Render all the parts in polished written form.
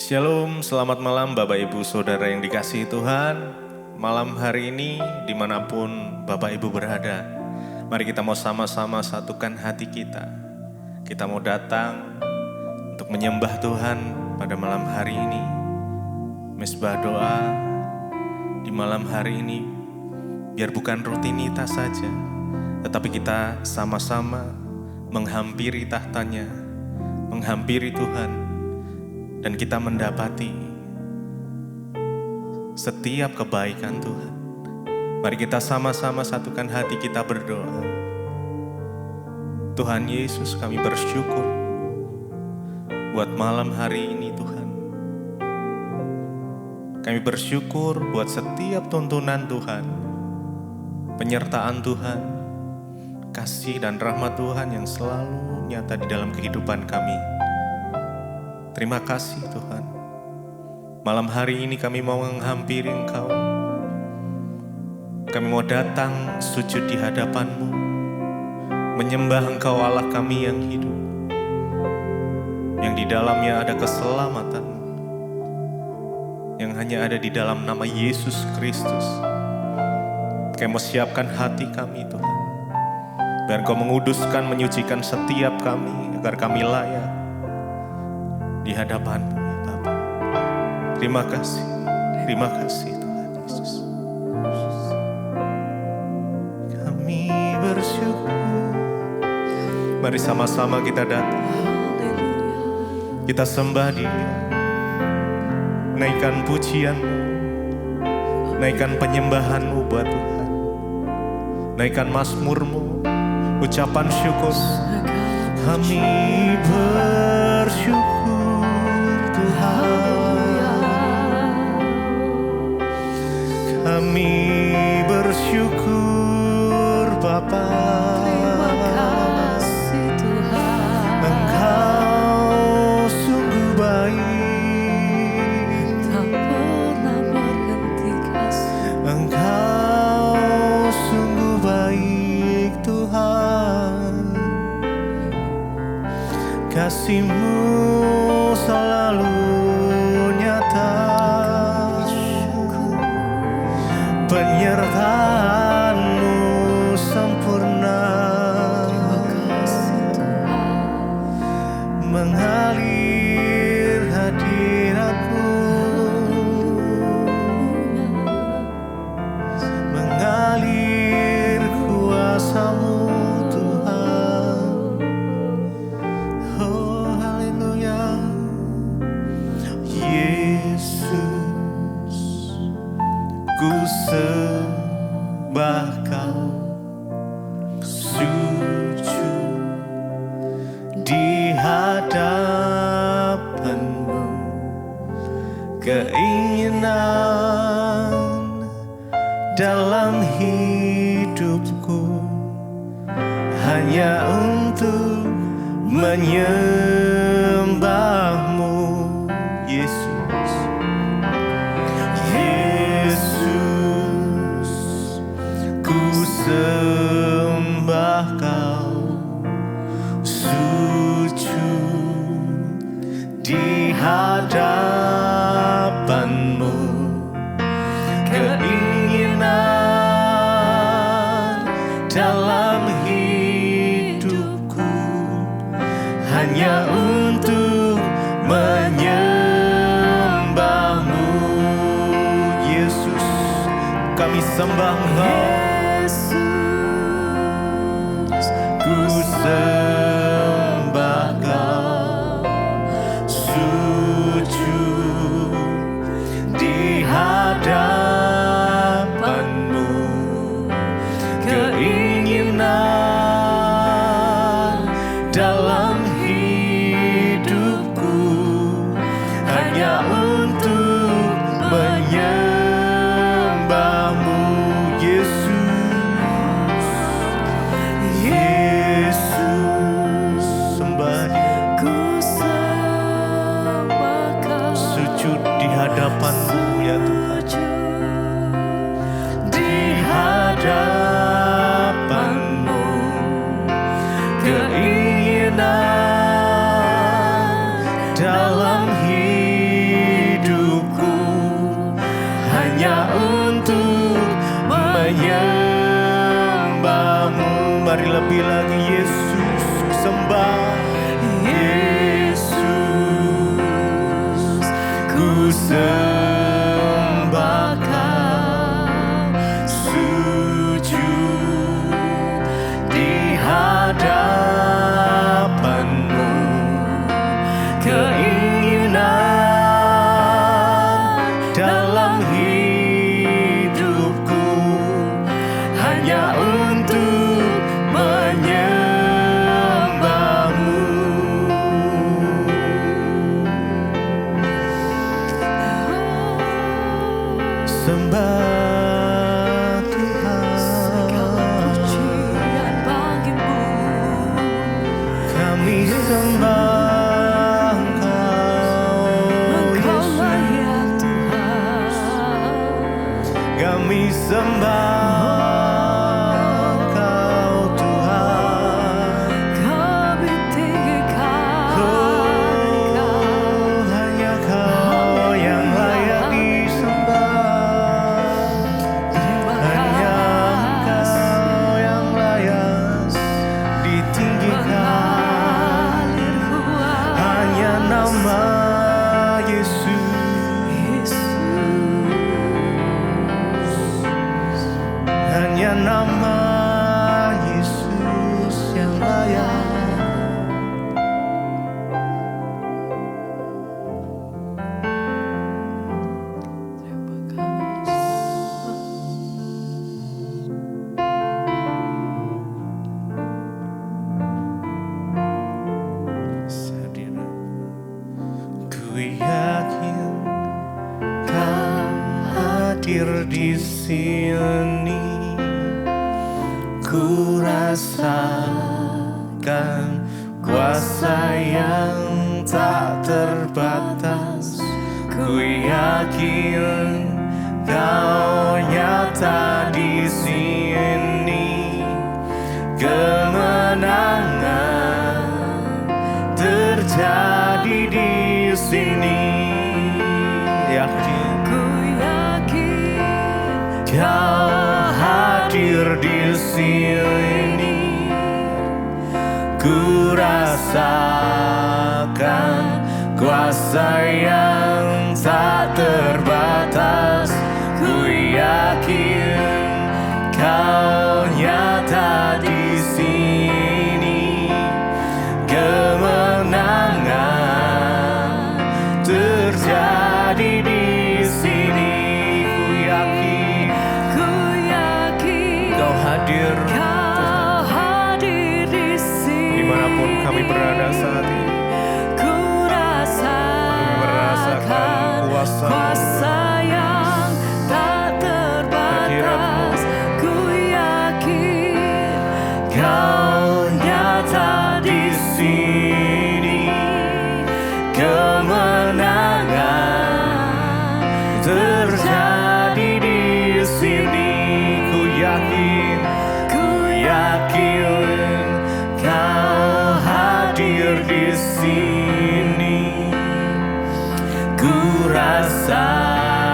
Shalom, selamat malam Bapak Ibu Saudara yang dikasihi Tuhan. Malam hari ini dimanapun Bapak Ibu berada, mari kita mau sama-sama satukan hati kita. Kita mau datang untuk menyembah Tuhan pada malam hari ini. Mesbah doa di malam hari ini, biar bukan rutinitas saja, tetapi kita sama-sama menghampiri tahtanya, menghampiri Tuhan. Dan kita mendapati setiap kebaikan Tuhan. Mari kita sama-sama satukan hati kita berdoa. Tuhan Yesus, kami bersyukur buat malam hari ini Tuhan. Kami bersyukur buat setiap tuntunan Tuhan, penyertaan Tuhan, kasih dan rahmat Tuhan yang selalu nyata di dalam kehidupan kami. Terima kasih Tuhan. Malam hari ini kami mau menghampiri Engkau. Kami mau datang sujud di hadapan-Mu, menyembah Engkau Allah kami yang hidup, yang di dalamnya ada keselamatan, yang hanya ada di dalam nama Yesus Kristus. Kami mau siapkan hati kami Tuhan, biar Engkau menguduskan, menyucikan setiap kami, agar kami layak di hadapan-Mu ya Bapa. Terima kasih Tuhan Yesus. Kami bersyukur. Mari sama-sama kita datang, kita sembah Dia, naikkan pujian-Mu, naikkan penyembahan-Mu buat Tuhan, naikkan mazmur-Mu, ucapan syukur. Kami bersyukur kami bersyukur Bapa. Terima kasih Tuhan. Engkau sungguh baik, Tak pernah berhenti kasih. Engkau sungguh baik Tuhan. Kasih-Mu selalu nyata, penyertaan-Mu sempurna. Terima kasih Tuhan. Mengalir hadirat-Mu, mengalir kuasa-Mu Tuhan. Oh haleluya, Yesus, ku sembah Kau, sujud di hadapan-Mu. Keinginan dalam hidupku hanya untuk menyembah-Mu, Yesus. Yesus, ku sembah Kau, sujud di hadapan-Mu. Keinginan dalam hidupku hanya untuk menyembah-Mu, Yesus. Kami sembah Engkau, Yesus, ku sembah Kau, sujud di hadapan-Mu. Keinginan dalam hidupku hanya untuk menyembah-Mu, Yesus. Yesus, Mari lebih lagi Yesus sembah. Yesus, ku sembah Kau, sujud di hadapan-Mu, keinginan dalam hidupku hanya untuk menyembah-Mu. Sembah Tuhan, segala pujian bagi-Mu. kami sembah Engkau Yesus. layak Tuhan. Kami sembah Engkau Tuhan. Kami tinggikan Kau. Hanya Kau yang layak disembah. Terima Hanya kasih Engkau yang layak ditinggikan. mengalir kuat Hanya nama Yesus. Hanya nama Yesus yang layak. Terima kasih. Ku yakin Kau hadir di sini. Ku rasakan kuasa yang tak terbatas. Ku yakin Kau nyata di sini. Kemenangan terjadi di sini. Yakin Ku yakin Kau hadir di sini. Ku rasakan kuasa yang tak terbatas. Ku yakin Kau nyata di sini. Kemenangan terjadi di sini. Ku yakin Ku yakin Kau hadir Kau hadir di sini. dimanapun kami berada saat ini. Ku merasakan rasakan kuasa yang tak terbatas. Ku yakin Kau nyata di sini. Kemenangan Terjadi di sini. Ku yakin Kau hadir di sini. Ku rasakan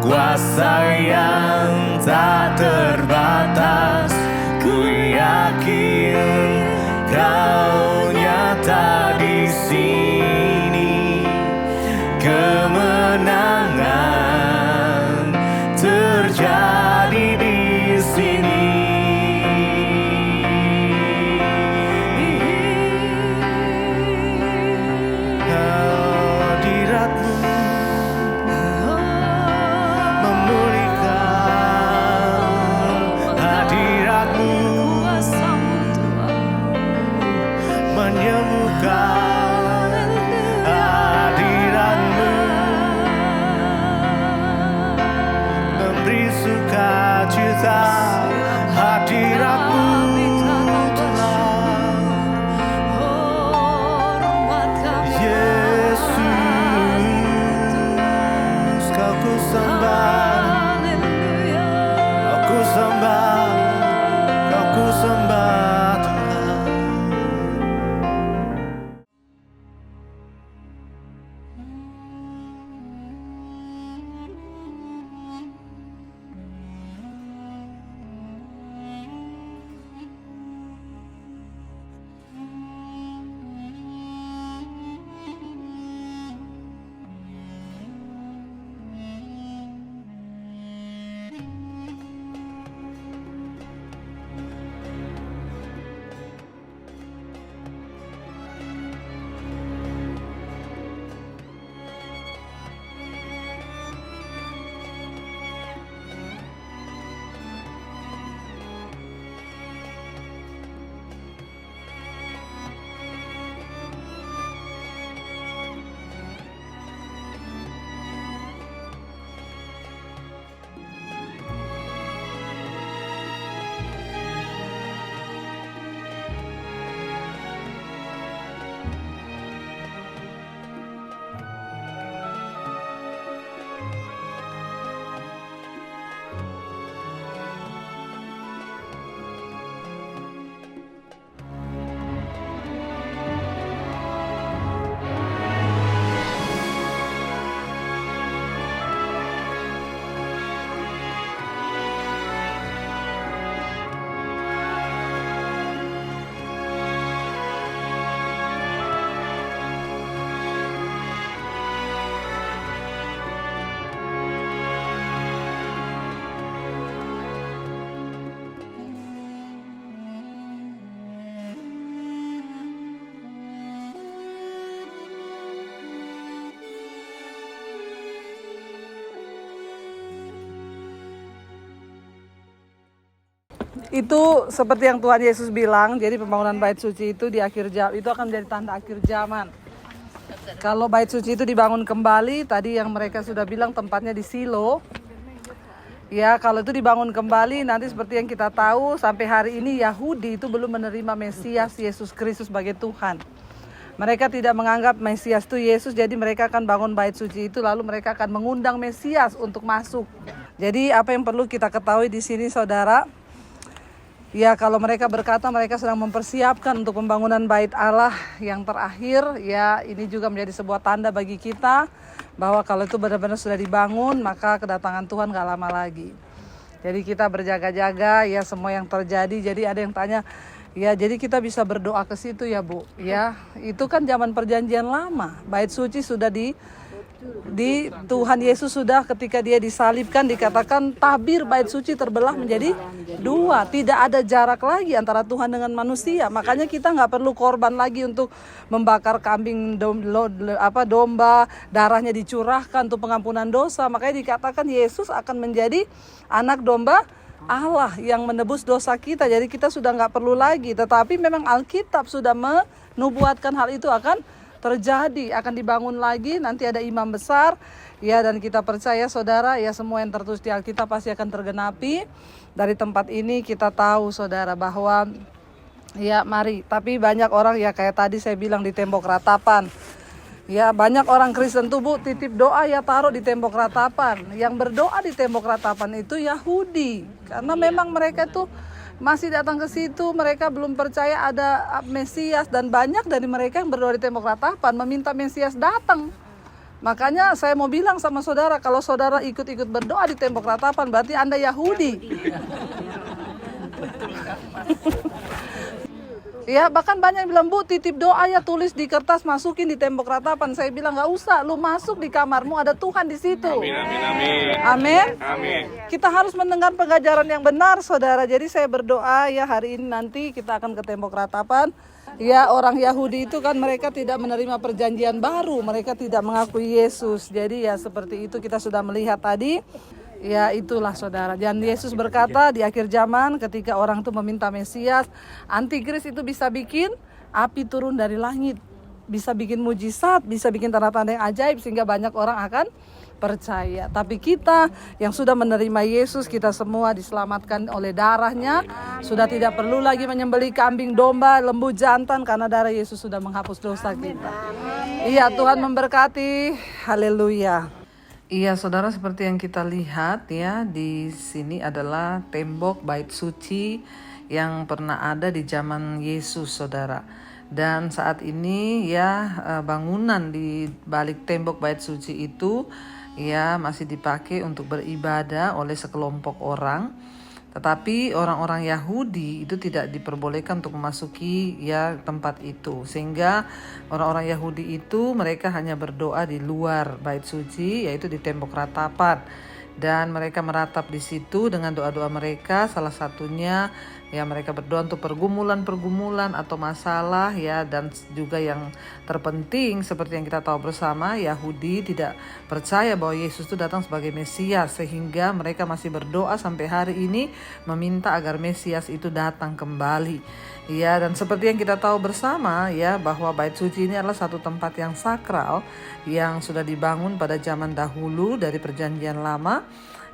kuasa yang tak terbatas. Ku yakin Kau nyata di sini. Kemenangan terjadi di sini. Hadirat-Mu memulihkan Itu seperti yang Tuhan Yesus bilang, jadi pembangunan bait suci itu di akhir zaman itu akan menjadi tanda akhir zaman. Kalau bait suci itu dibangun kembali, tadi yang mereka sudah bilang tempatnya di Silo. Ya, kalau itu dibangun kembali, nanti seperti yang kita tahu, sampai hari ini Yahudi itu belum menerima Mesias Yesus Kristus sebagai Tuhan. Mereka tidak menganggap Mesias itu Yesus, jadi mereka akan bangun bait suci itu, lalu mereka akan mengundang Mesias untuk masuk. Jadi apa yang perlu kita ketahui di sini, saudara? Ya, kalau mereka berkata mereka sedang mempersiapkan untuk pembangunan bait Allah yang terakhir, ya ini juga menjadi sebuah tanda bagi kita bahwa kalau itu benar-benar sudah dibangun, maka kedatangan Tuhan gak lama lagi. Jadi kita berjaga-jaga, ya semua yang terjadi. Jadi ada yang tanya, ya jadi kita bisa berdoa ke situ ya Bu. Ya, itu kan zaman perjanjian lama. Bait suci sudah di Tuhan Yesus sudah ketika dia disalibkan dikatakan tabir bait suci terbelah menjadi dua, tidak ada jarak lagi antara Tuhan dengan manusia. Makanya kita nggak perlu korban lagi untuk membakar kambing domba, darahnya dicurahkan untuk pengampunan dosa. Makanya dikatakan Yesus akan menjadi anak domba Allah yang menebus dosa kita. Jadi kita sudah nggak perlu lagi. Tetapi memang Alkitab sudah menubuatkan hal itu akan terjadi, akan dibangun lagi, nanti ada imam besar, ya dan kita percaya saudara, ya semua yang tertulis di Alkitab pasti akan tergenapi. Dari tempat ini kita tahu saudara bahwa ya mari, tapi banyak orang ya kayak tadi saya bilang di tembok ratapan. Ya banyak orang Kristen tuh Bu titip doa ya taruh di tembok ratapan. Yang berdoa di tembok ratapan itu Yahudi, karena memang mereka tuh masih datang ke situ, mereka belum percaya ada Mesias, dan banyak dari mereka yang berdoa di tembok ratapan meminta Mesias datang. Makanya saya mau bilang sama saudara, kalau saudara ikut-ikut berdoa di tembok ratapan berarti Anda Yahudi. Ya bahkan banyak yang bilang, Bu titip doa ya tulis di kertas masukin di tembok ratapan. Saya bilang nggak usah, lu masuk di kamarmu ada Tuhan di situ. Amin, amin, amin. Amin. Amin. Kita harus mendengar pengajaran yang benar saudara. Jadi saya berdoa ya hari ini nanti kita akan ke tembok ratapan. Ya orang Yahudi itu kan mereka tidak menerima perjanjian baru, mereka tidak mengakui Yesus. Jadi ya seperti itu kita sudah melihat tadi. Ya itulah saudara. Dan Yesus berkata di akhir zaman ketika orang itu meminta Mesias, antikris itu bisa bikin api turun dari langit, bisa bikin mujizat, bisa bikin tanda-tanda yang ajaib sehingga banyak orang akan percaya. Tapi kita yang sudah menerima Yesus, kita semua diselamatkan oleh darahnya, sudah tidak perlu lagi menyembelih kambing, domba, lembu jantan karena darah Yesus sudah menghapus dosa kita. Iya, Tuhan memberkati. Haleluya. Iya saudara, seperti yang kita lihat ya, di sini adalah tembok bait suci yang pernah ada di zaman Yesus saudara. Dan saat ini ya bangunan di balik tembok bait suci itu ya masih dipakai untuk beribadah oleh sekelompok orang. Tetapi orang-orang Yahudi itu tidak diperbolehkan untuk memasuki ya tempat itu. Sehingga orang-orang Yahudi itu mereka hanya berdoa di luar bait suci, yaitu di tembok ratapan. Dan mereka meratap di situ dengan doa-doa mereka, salah satunya ya mereka berdoa untuk pergumulan-pergumulan atau masalah ya, dan juga yang terpenting seperti yang kita tahu bersama, Yahudi tidak percaya bahwa Yesus itu datang sebagai Mesias, sehingga mereka masih berdoa sampai hari ini meminta agar Mesias itu datang kembali. Ya, dan seperti yang kita tahu bersama ya bahwa bait suci ini adalah satu tempat yang sakral yang sudah dibangun pada zaman dahulu dari perjanjian lama.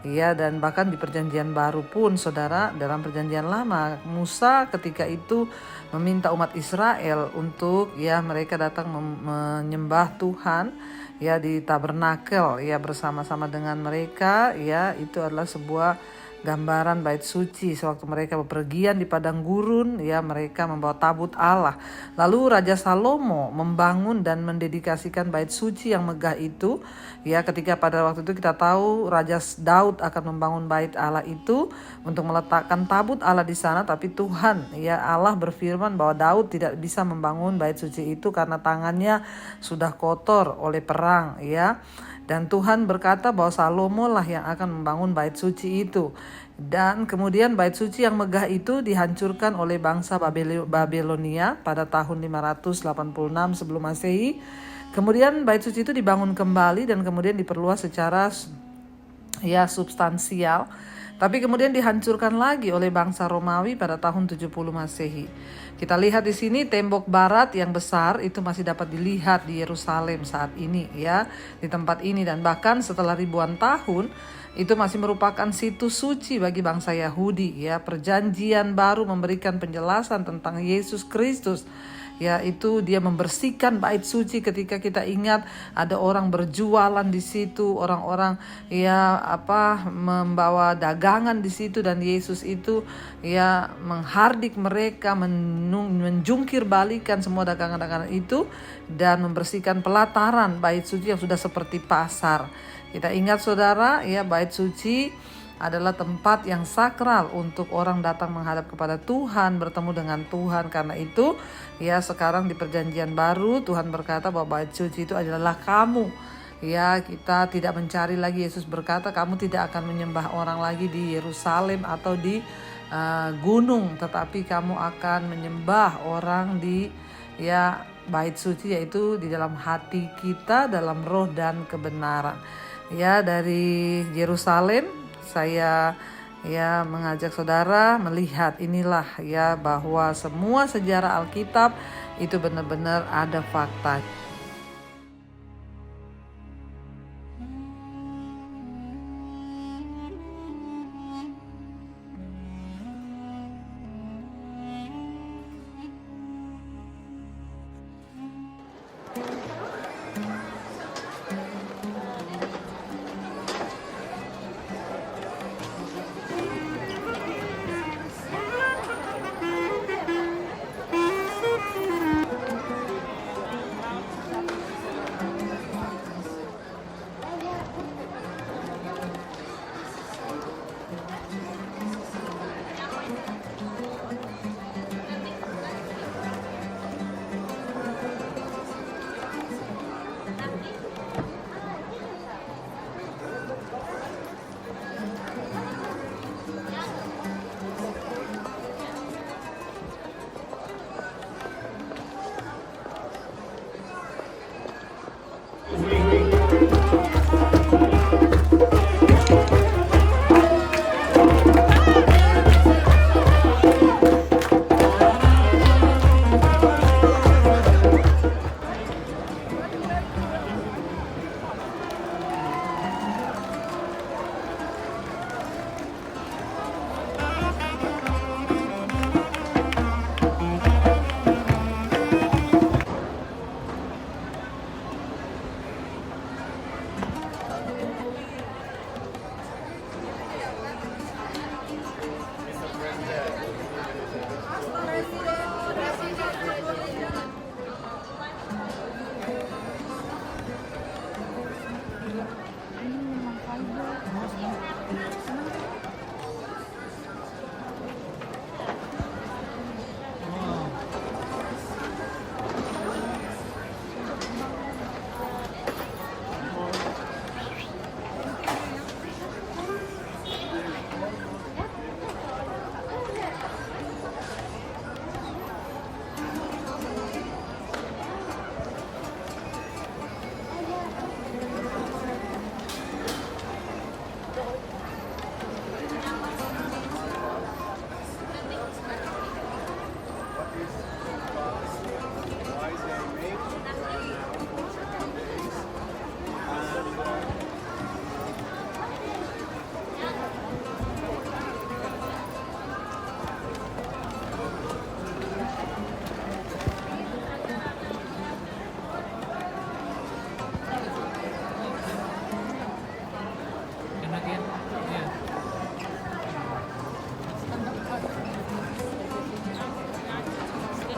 Ya, dan bahkan di perjanjian baru pun saudara, dalam perjanjian lama Musa ketika itu meminta umat Israel untuk ya mereka datang menyembah Tuhan ya di tabernakel ya bersama-sama dengan mereka ya, itu adalah sebuah gambaran bait suci sewaktu mereka bepergian di padang gurun ya, mereka membawa tabut Allah. Lalu Raja Salomo membangun dan mendedikasikan bait suci yang megah itu ya, ketika pada waktu itu kita tahu Raja Daud akan membangun bait Allah itu untuk meletakkan tabut Allah di sana, tapi Tuhan ya Allah berfirman bahwa Daud tidak bisa membangun bait suci itu karena tangannya sudah kotor oleh perang ya. Dan Tuhan berkata bahwa Salomo lah yang akan membangun bait suci itu. Dan kemudian bait suci yang megah itu dihancurkan oleh bangsa Babilonia pada tahun 586 sebelum Masehi. Kemudian bait suci itu dibangun kembali dan kemudian diperluas secara ya substansial Tapi kemudian dihancurkan lagi oleh bangsa Romawi pada tahun 70 Masehi. Kita lihat di sini tembok barat yang besar itu masih dapat dilihat di Yerusalem saat ini ya, di tempat ini, dan bahkan setelah ribuan tahun itu masih merupakan situs suci bagi bangsa Yahudi ya. Perjanjian baru memberikan penjelasan tentang Yesus Kristus, yaitu dia membersihkan bait suci. Ketika kita ingat ada orang berjualan di situ, orang-orang membawa dagangan di situ, dan Yesus itu menghardik mereka, menjungkir balikan semua dagangan-dagangan itu dan membersihkan pelataran bait suci yang sudah seperti pasar. Kita ingat saudara bait suci adalah tempat yang sakral untuk orang datang menghadap kepada Tuhan, bertemu dengan Tuhan. Karena itu sekarang di perjanjian baru Tuhan berkata bahwa bait suci itu adalah kamu. Kita tidak mencari lagi, Yesus berkata kamu tidak akan menyembah orang lagi di Yerusalem atau di gunung, tetapi kamu akan menyembah orang di bait suci, yaitu di dalam hati kita, dalam roh dan kebenaran. Dari Yerusalem saya mengajak saudara melihat inilah bahwa semua sejarah Alkitab itu benar-benar ada fakta.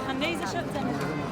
خليه إذا شئت